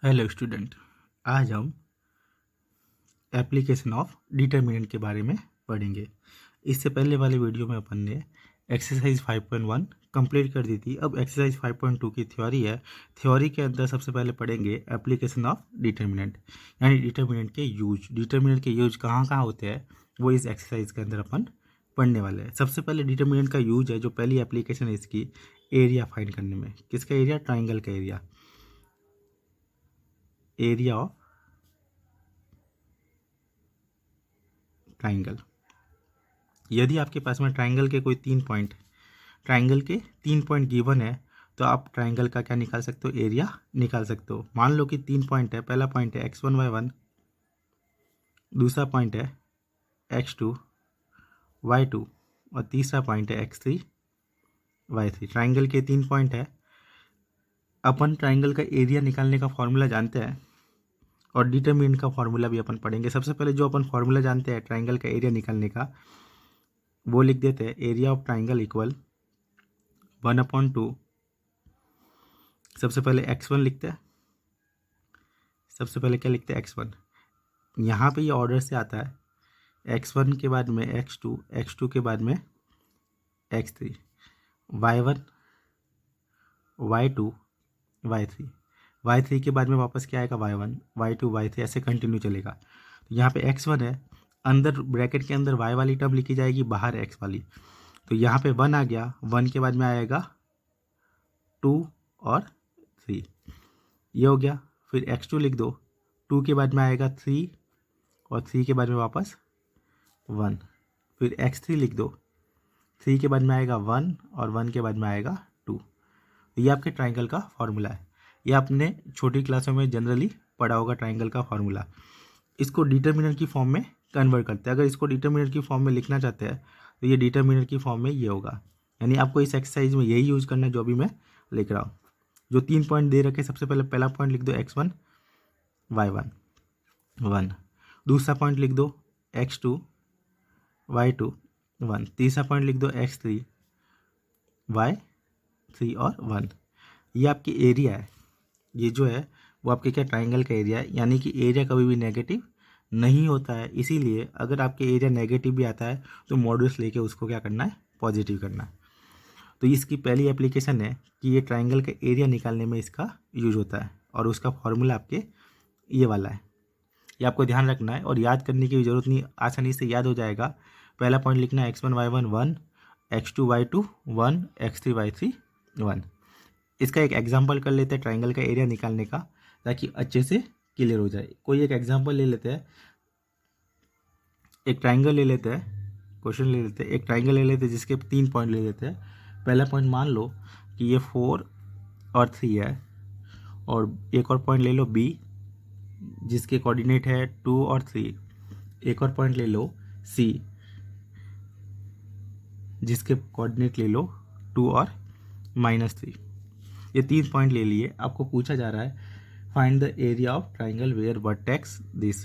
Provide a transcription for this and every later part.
Hello student, आज हम application of determinant के बारे में पढ़ेंगे। इससे पहले वाले वीडियो में अपन ने एक्सरसाइज 5.1 कंप्लीट कर दी थी। अब एक्सरसाइज 5.2 की थ्योरी है। थ्योरी के अंदर सबसे पहले पढ़ेंगे एप्लीकेशन ऑफ डिटर्मिनेंट, यानी डिटर्मिनेंट के यूज। डिटर्मिनेंट के यूज कहाँ कहाँ होते हैं वो इस एक्सरसाइज के अंदर अपन पढ़ने वाले हैं। सबसे पहले डिटर्मिनेंट का यूज है, जो पहली एप्लीकेशन है इसकी, एरिया फाइंड करने में। किसका एरिया? ट्राइंगल का एरिया। Area of triangle. यदि आपके पास में ट्राइंगल के तीन पॉइंट गिवन है तो आप ट्राइंगल का क्या निकाल सकते हो? एरिया निकाल सकते हो। मान लो कि 3 पॉइंट है। पहला पॉइंट है x1 y1, दूसरा पॉइंट है x2 y2 और तीसरा पॉइंट है x3 y3। ट्राइंगल के 3 पॉइंट है। अपन ट्राइंगल का एरिया निकालने का फॉर्मूला जानते हैं और डिटरमिनेंट का फॉर्मूला भी अपन पढ़ेंगे। सबसे पहले जो अपन फॉर्मूला जानते हैं ट्राइंगल का एरिया निकालने का, वो लिख देते हैं। Area of triangle equal 1/2। सबसे पहले x1 लिखते हैं। सबसे पहले क्या लिखते हैं? x1। यहाँ पे ये ऑर्डर से आता है। x1 के बाद में x2, x2 के बाद में x3, y1, y2, y3, y3 के बाद में वापस क्या आएगा? y1, y2, y3, ऐसे कंटिन्यू चलेगा। तो यहाँ पे x1 है, अंदर ब्रैकेट के अंदर y वाली टर्म लिखी जाएगी, बाहर x वाली। तो यहाँ पे 1 आ गया। 1 के बाद में आएगा 2 और 3, ये हो गया। फिर x2 लिख दो। 2 के बाद में आएगा 3 और 3 के बाद में वापस 1। फिर x3 लिख दो। 3 के बाद में आएगा 1 और 1 के बाद में आएगा 2। ये आपके ट्राइंगल का फॉर्मूला है। ये आपने छोटी क्लासों में जनरली पढ़ा होगा ट्राइंगल का फॉर्मूला। इसको डिटर्मिनेंट की फॉर्म में कन्वर्ट करते हैं। अगर इसको डिटर्मिनेंट की फॉर्म में लिखना चाहते हैं तो ये डिटर्मिनेंट की फॉर्म में ये होगा। यानी आपको इस एक्सरसाइज में यही यूज़ करना है जो अभी मैं लिख रहा हूँ। जो 3 पॉइंट दे रखे, सबसे पहले पहला पॉइंट लिख दो x1 y1 1, दूसरा पॉइंट लिख दो x2 y2 1, तीसरा पॉइंट लिख दो x3 y3 और 1। ये आपकी एरिया है। ये जो है वो आपके क्या? ट्राइंगल का एरिया है। यानी कि एरिया कभी भी नेगेटिव नहीं होता है। इसीलिए अगर आपके एरिया नेगेटिव भी आता है तो मॉड्यूलस लेके उसको क्या करना है? पॉजिटिव करना है। तो इसकी पहली एप्लीकेशन है कि ये ट्राइंगल का एरिया निकालने में इसका यूज होता है और उसका फॉर्मूला आपके ये वाला है। ये आपको ध्यान रखना है और याद करने की ज़रूरत नहीं, आसानी से याद हो जाएगा। पहला पॉइंट लिखना है x1 y1 1, x2 y2 1, x3 y3 1। इसका एक एग्जाम्पल कर लेते हैं ट्राइंगल का एरिया निकालने का, ताकि अच्छे से क्लियर हो जाए। कोई एक एग्जाम्पल ले लेते हैं। एक ट्राइंगल ले लेते हैं, क्वेश्चन ले लेते हैं। एक ट्राइंगल ले लेते हैं जिसके 3 पॉइंट ले लेते हैं। पहला पॉइंट मान लो कि ये 4 और 3 है, और एक और पॉइंट ले लो b जिसके कोऑर्डिनेट है 2 और 3। एक और पॉइंट ले लो c जिसके कोऑर्डिनेट ले लो 2 और -3। ये 3 पॉइंट ले लिए। आपको पूछा जा रहा है find the area of triangle where vertex this.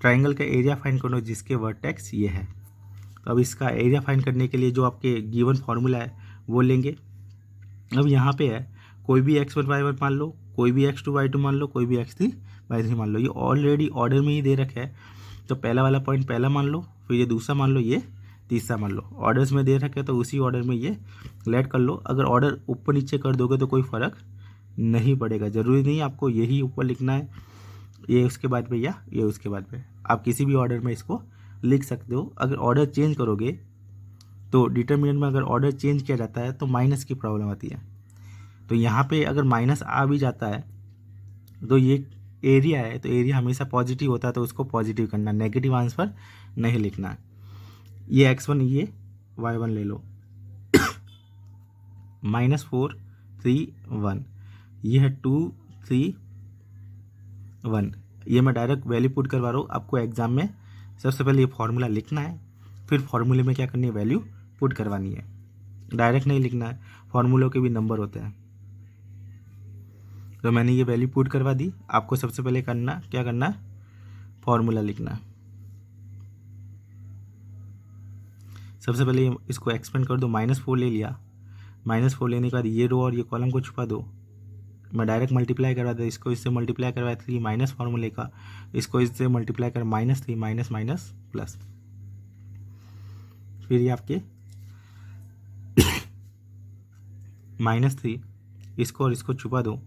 Triangle का एरिया फाइंड करो जिसके वर्टेक्स ये है। तो अब इसका एरिया फाइंड करने के लिए जो आपके गिवन फार्मूला है वो लेंगे। अब यहाँ पे है कोई भी x1 y1 मान लो, कोई भी x2 y2 मान लो, कोई भी x3 y3 मान लो। ये ऑलरेडी ऑर्डर में ही दे रखा है। तो पहला वाला पॉइंट पहला मान लो, फिर ये दूसरा मान लो, ये तीसरा मान लो। ऑर्डर्स में दे रखे तो उसी ऑर्डर में ये लेट कर लो। अगर ऑर्डर ऊपर नीचे कर दोगे तो कोई फ़र्क नहीं पड़ेगा। ज़रूरी नहीं आपको यही ऊपर लिखना है, ये उसके बाद में या ये उसके बाद में। आप किसी भी ऑर्डर में इसको लिख सकते हो। अगर ऑर्डर चेंज करोगे तो डिटर्मिनेंट में अगर ऑर्डर चेंज किया जाता है तो माइनस की प्रॉब्लम आती है। तो यहाँ पे अगर माइनस आ भी जाता है तो ये एरिया है, तो एरिया हमेशा पॉजिटिव होता है, तो उसको पॉजिटिव करना, नेगेटिव आंसर नहीं लिखना है। ये x1 ये y1 ले लो -4 3 1, ये है 2 3 1। ये मैं डायरेक्ट वैल्यू पुट करवा रहा हूँ। आपको एग्जाम में सबसे पहले ये फार्मूला लिखना है, फिर फार्मूले में क्या करनी है? वैल्यू पुट करवानी है। डायरेक्ट नहीं लिखना है, फार्मूलों के भी नंबर होते हैं। तो मैंने ये वैल्यू पुट करवा दी। आपको सबसे पहले क्या करना है? फार्मूला लिखना है। सबसे पहले इसको एक्सपेंड कर दो। -4 ले लिया। -4 लेने के बाद ये रो और ये कॉलम को छुपा दो। मैं डायरेक्ट मल्टीप्लाई करवा दूँ, इसको इससे मल्टीप्लाई करवाया 3 माइनस फार्मूले का, इसको इससे मल्टीप्लाई कर -3 माइनस माइनस प्लस, फिर ये आपके -3, इसको और इसको छुपा दो,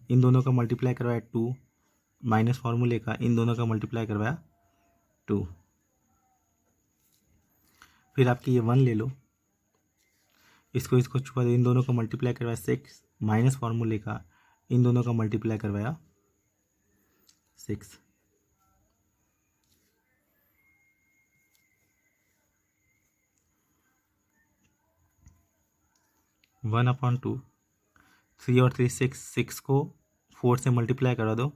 इन दोनों का मल्टीप्लाई करवाया 2 माइनस फार्मूले का, इन दोनों का मल्टीप्लाई करवाया 2, फिर आपकी ये 1 ले लो, इसको इसको छुपा दो, इन दोनों का मल्टीप्लाई करवाया 6 माइनस फार्मूले का, इन दोनों का मल्टीप्लाई करवाया 6, वन अपॉन 2, 3 और 3 6, 6 को 4 से मल्टीप्लाई करा दो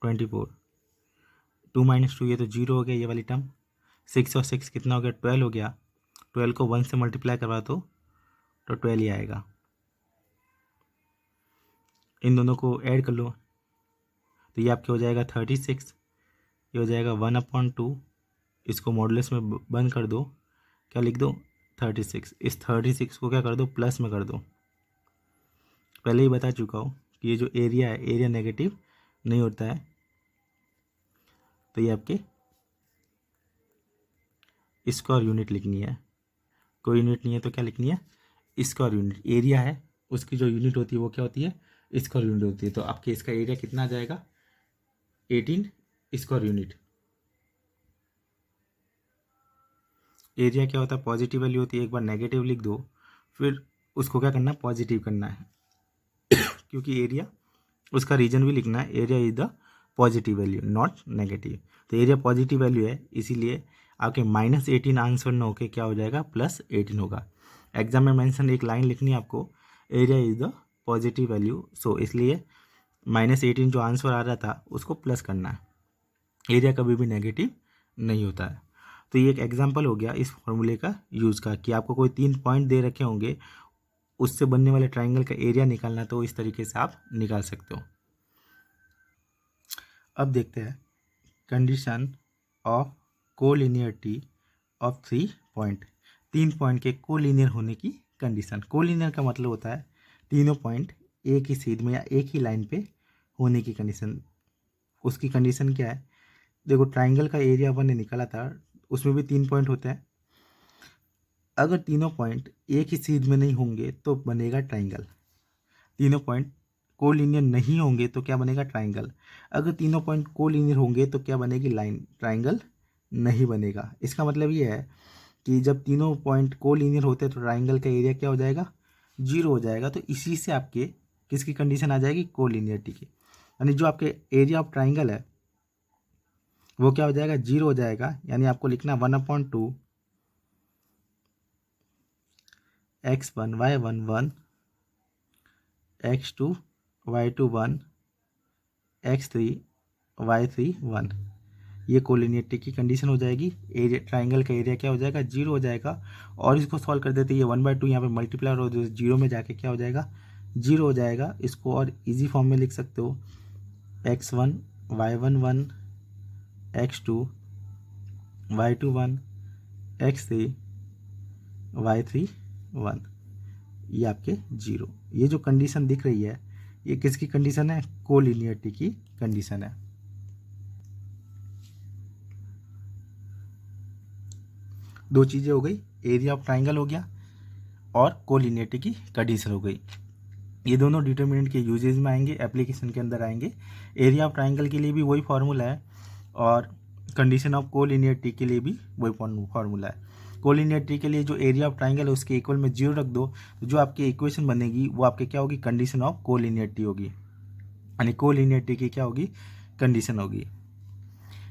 24, 2 माइनस 2 ये तो 0 हो गया, ये वाली टर्म, 6 और 6 कितना हो गया 12 हो गया, 12 को 1 से मल्टीप्लाई करवा दो तो 12 ही आएगा, इन दोनों को ऐड कर लो तो ये आपके हो जाएगा 36, ये हो जाएगा 1/2, इसको मॉडुलस में बंद कर दो, क्या लिख दो 36, इस 36 को क्या कर दो प्लस में कर दो, पहले ही बता चुका हूँ कि ये जो एरिया है एरिया नेगेटिव नहीं होता है, तो ये आपके स्क्वायर यूनिट लिखनी है, कोई यूनिट नहीं है तो क्या लिखनी है स्क्वायर यूनिट, एरिया है उसकी जो यूनिट होती है वो क्या होती है स्क्वायर यूनिट होती है, तो आपके इसका एरिया कितना आ जाएगा 18 स्क्वायर यूनिट। एरिया क्या होता है पॉजिटिव वैल्यू होती है, एक बार नेगेटिव लिख दो फिर उसको क्या करना है पॉजिटिव करना है क्योंकि एरिया उसका रीजन भी लिखना है, area is the positive value not negative, तो एरिया पॉजिटिव वैल्यू है इसीलिए आपके -18 आंसर न होके क्या हो जाएगा +18 होगा। एग्जाम में मेंशन एक लाइन लिखनी है आपको, area is the positive value, so इसलिए -18 जो आंसर आ रहा था उसको प्लस करना है, एरिया कभी भी नेगेटिव नहीं होता है। तो ये एक एग्जाम्पल हो गया इस फॉर्मूले का यूज़ का कि आपको कोई 3 पॉइंट दे रखे होंगे उससे बनने वाले ट्राइंगल का एरिया निकालना, तो इस तरीके से आप निकाल सकते हो। अब देखते हैं condition of collinearity of 3 point, 3 point के कोलिनियर होने की कंडीशन। कोलिनियर का मतलब होता है तीनों पॉइंट एक ही सीध में या एक ही लाइन पे होने की कंडीशन। उसकी कंडीशन क्या है, देखो ट्राइंगल का एरिया अपन ने निकाला था उसमें भी 3 पॉइंट होते हैं, अगर तीनों पॉइंट एक ही सीध में नहीं होंगे तो बनेगा ट्राइंगल, तीनों पॉइंट कोलिनियर नहीं होंगे तो क्या बनेगा ट्राइंगल, अगर तीनों पॉइंट कोलिनियर होंगे तो क्या बनेगी लाइन, ट्राइंगल नहीं बनेगा। इसका मतलब ये है कि जब तीनों पॉइंट कोलिनियर होते हैं तो ट्राइंगल का एरिया क्या हो जाएगा 0 हो जाएगा, तो इसी से आपके किसकी कंडीशन आ जाएगी कोलिनियरिटी की, यानी जो आपके एरिया ऑफ ट्राइंगल है वो क्या हो जाएगा 0 हो जाएगा, यानी आपको लिखना 1/2 x1 y1 1 x2 y2 1 x3 y3 1, ये कोलिनियरिटी की कंडीशन हो जाएगी। एरिया ट्राइंगल का एरिया क्या हो जाएगा 0 हो जाएगा, और इसको सॉल्व कर देते ये 1/2 यहाँ पे मल्टीप्लाई हो 0 में जाके क्या हो जाएगा 0 हो जाएगा। इसको और इजी फॉर्म में लिख सकते हो x1 y1 1 x2 y2 1 x3 y3 1, ये आपके 0। ये जो कंडीशन दिख रही है ये किसकी कंडीशन है कोलिनियरिटी की कंडीशन है। दो चीज़ें हो गई, एरिया ऑफ ट्राइंगल हो गया और कोलिनियरिटी की कंडीशन हो गई। ये दोनों डिटर्मिनेंट के यूजेज में आएंगे, एप्लीकेशन के अंदर आएंगे। एरिया ऑफ ट्राइंगल के लिए भी वही फार्मूला है और कंडीशन ऑफ कोलिनियरिटी के लिए भी वही फार्मूला है। कोलिनियरिटी के लिए जो एरिया ऑफ ट्राइंगल है उसके इक्वल में 0 रख दो, तो जो आपकी इक्वेशन बनेगी वो आपके क्या होगी कंडीशन ऑफ कोलिनियरिटी होगी, यानी कोलिनियरिटी की क्या होगी कंडीशन होगी।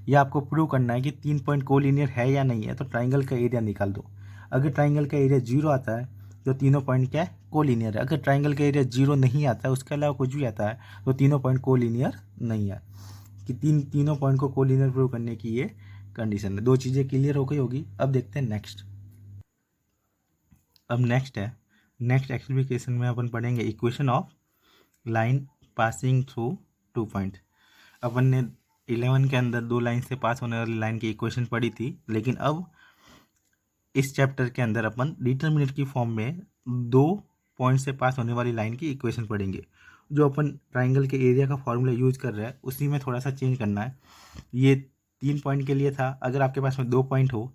यह आपको प्रूव करना है कि 3 पॉइंट कोलिनियर है या नहीं है, तो ट्राइंगल का एरिया निकाल दो। अगर ट्राइंगल का एरिया 0 आता है तो तीनों पॉइंट क्या है कोलिनियर है, अगर ट्राइंगल का एरिया 0 नहीं आता है उसके अलावा कुछ भी आता है तो तीनों पॉइंट कोलिनियर नहीं है। कि तीनों पॉइंट को कोलिनियर प्रूव करने की ये कंडीशन है। दो चीज़ें क्लियर हो गई होगी। अब देखते हैं नेक्स्ट। अब नेक्स्ट है, नेक्स्ट एक्सप्लिकेशन में अपन पढ़ेंगे equation of line passing through 2 point. अपन ने 11 के अंदर 2 लाइन से पास होने वाली लाइन की इक्वेशन पढ़ी थी, लेकिन अब इस चैप्टर के अंदर अपन डिटरमिनेंट की फॉर्म में 2 पॉइंट से पास होने वाली लाइन की इक्वेशन पढ़ेंगे। जो अपन ट्राइंगल के एरिया का फॉर्मूला यूज कर रहे हैं उसी में थोड़ा सा चेंज करना है। ये 3 पॉइंट के लिए था, अगर आपके पास में 2 पॉइंट हो,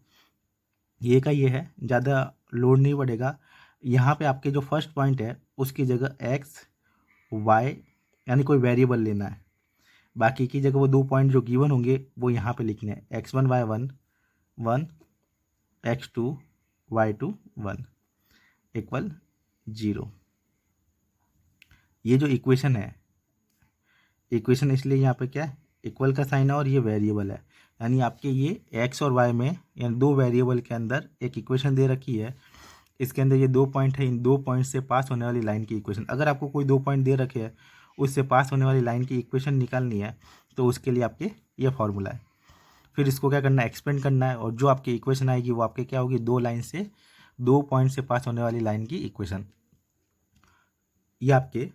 ये का ये है, ज़्यादा लोड नहीं पड़ेगा। यहाँ पे आपके जो फर्स्ट पॉइंट है उसकी जगह एक्स वाई यानी कोई वेरिएबल लेना है, बाकी की जगह वो 2 पॉइंट जो गिवन होंगे वो यहाँ पे लिखने हैं, x1 y1 1 x2 y2 1 equal 0। ये जो इक्वेशन है, इक्वेशन इसलिए यहाँ पे क्या है, इक्वल का साइन है और ये वेरिएबल है, यानी आपके ये एक्स और वाई में यानी 2 वेरिएबल के अंदर एक इक्वेशन दे रखी है। इसके अंदर ये 2 पॉइंट है, इन 2 पॉइंट से पास होने वाली लाइन की इक्वेशन। अगर आपको कोई 2 पॉइंट दे रखे हैं उससे पास होने वाली लाइन की इक्वेशन निकालनी है तो उसके लिए आपके ये फॉर्मूला है। फिर इसको क्या करना है, एक्सपेंड करना है, और जो आपकी इक्वेशन आएगी वो आपके क्या होगी, 2 पॉइंट से पास होने वाली लाइन की इक्वेशन। ये आपके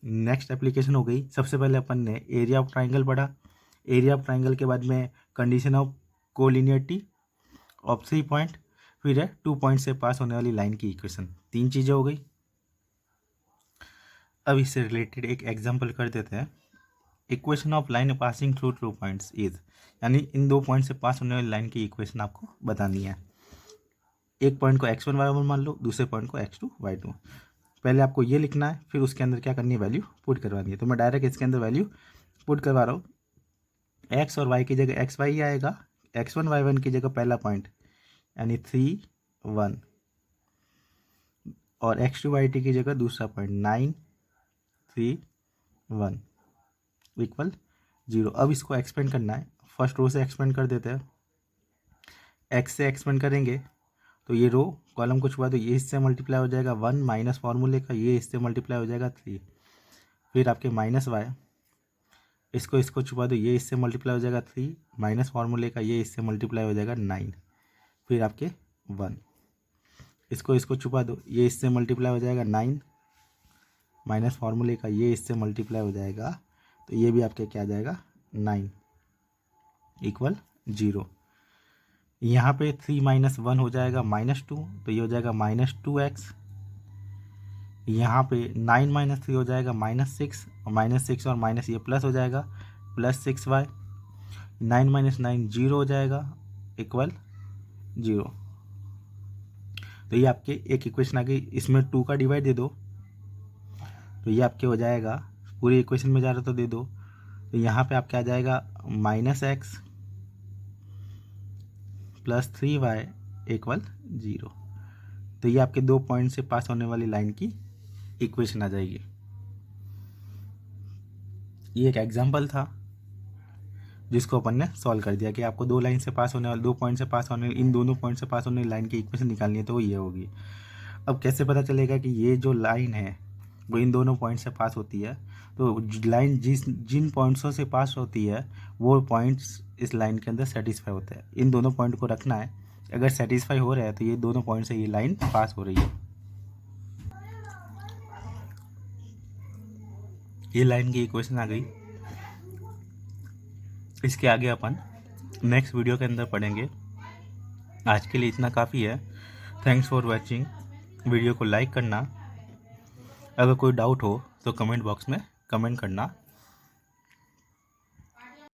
नेक्स्ट एप्लीकेशन हो गई। सबसे पहले अपन ने एरिया ऑफ ट्राइंगल पढ़ा, एरिया ऑफ ट्राइंगल के बाद में condition of collinearity of 3 point, फिर है 2 पॉइंट से पास होने वाली लाइन की इक्वेशन। 3 चीज़ें हो गई। अब इससे रिलेटेड एक एग्जांपल कर देते हैं। Equation of line passing through 2 points is, यानी इन 2 पॉइंट से पास होने वाली लाइन की इक्वेशन आपको बतानी है। एक पॉइंट को x1 y1 मान लो, दूसरे पॉइंट को x2 y2। पहले आपको ये लिखना है, फिर उसके अंदर क्या करनी है, वैल्यू पुट करवानी है। तो मैं डायरेक्ट इसके अंदर वैल्यू पुट करवा रहा हूँ। x और y की जगह x y आएगा, x1 y1 की जगह पहला पॉइंट यानी 3 1, और x2 y2 की जगह दूसरा पॉइंट 9 3 1 इक्वल 0। अब इसको एक्सपेंड करना है, फर्स्ट रो से एक्सपेंड कर देते हैं। x से एक्सपेंड करेंगे तो ये रो कॉलम को छुपा दो, ये इससे मल्टीप्लाई हो जाएगा 1 माइनस फार्मूले का, ये इससे मल्टीप्लाई हो जाएगा 3। फिर आपके माइनस y, इसको छुपा दो, ये इससे मल्टीप्लाई हो जाएगा 3 माइनस फार्मूले का, ये इससे मल्टीप्लाई हो जाएगा 9। फिर आपके 1, इसको छुपा दो, ये इससे मल्टीप्लाई हो जाएगा 9 माइनस फार्मूले का, ये इससे मल्टीप्लाई हो जाएगा, तो ये भी आपके क्या आ जाएगा 9 इक्वल 0। यहाँ पे 3 माइनस 1 हो जाएगा -2, तो ये हो जाएगा -2x। यहाँ पे 9 माइनस 3 हो जाएगा -6, और -6 और माइनस ये प्लस हो जाएगा +6y। 9 माइनस 9 0 हो जाएगा इक्वल 0। तो ये आपके एक इक्वेशन आ गई। इसमें 2 का डिवाइड दे दो तो ये आपके हो जाएगा, पूरी इक्वेशन में जा रहा तो दे दो, तो यहाँ पे आपके आ जाएगा -x + 3y इक्वल 0। तो ये आपके 2 पॉइंट से पास होने वाली लाइन की इक्वेशन आ जाएगी। ये एक एग्जांपल था जिसको अपन ने सॉल्व कर दिया कि आपको 2 लाइन से पास होने वाले, 2 पॉइंट से पास होने, इन दोनों पॉइंट से पास होने वाली लाइन की इक्वेशन निकालनी है, तो वो ये होगी। अब कैसे पता चलेगा कि ये जो लाइन है वो इन दोनों पॉइंट से पास होती है, तो लाइन जिन पॉइंट्सों से पास होती है वो पॉइंट्स इस लाइन के अंदर सेटिस्फाई होते हैं। इन दोनों पॉइंट को रखना है, अगर सेटिस्फाई हो रहा है तो ये दोनों पॉइंट से ये लाइन पास हो रही है। ये लाइन की इक्वेशन आ गई। इसके आगे अपन नेक्स्ट वीडियो के अंदर पढ़ेंगे। आज के लिए इतना काफ़ी है। Thanks for watching. वीडियो को लाइक करना, अगर कोई डाउट हो तो कमेंट बॉक्स में कमेंट करना।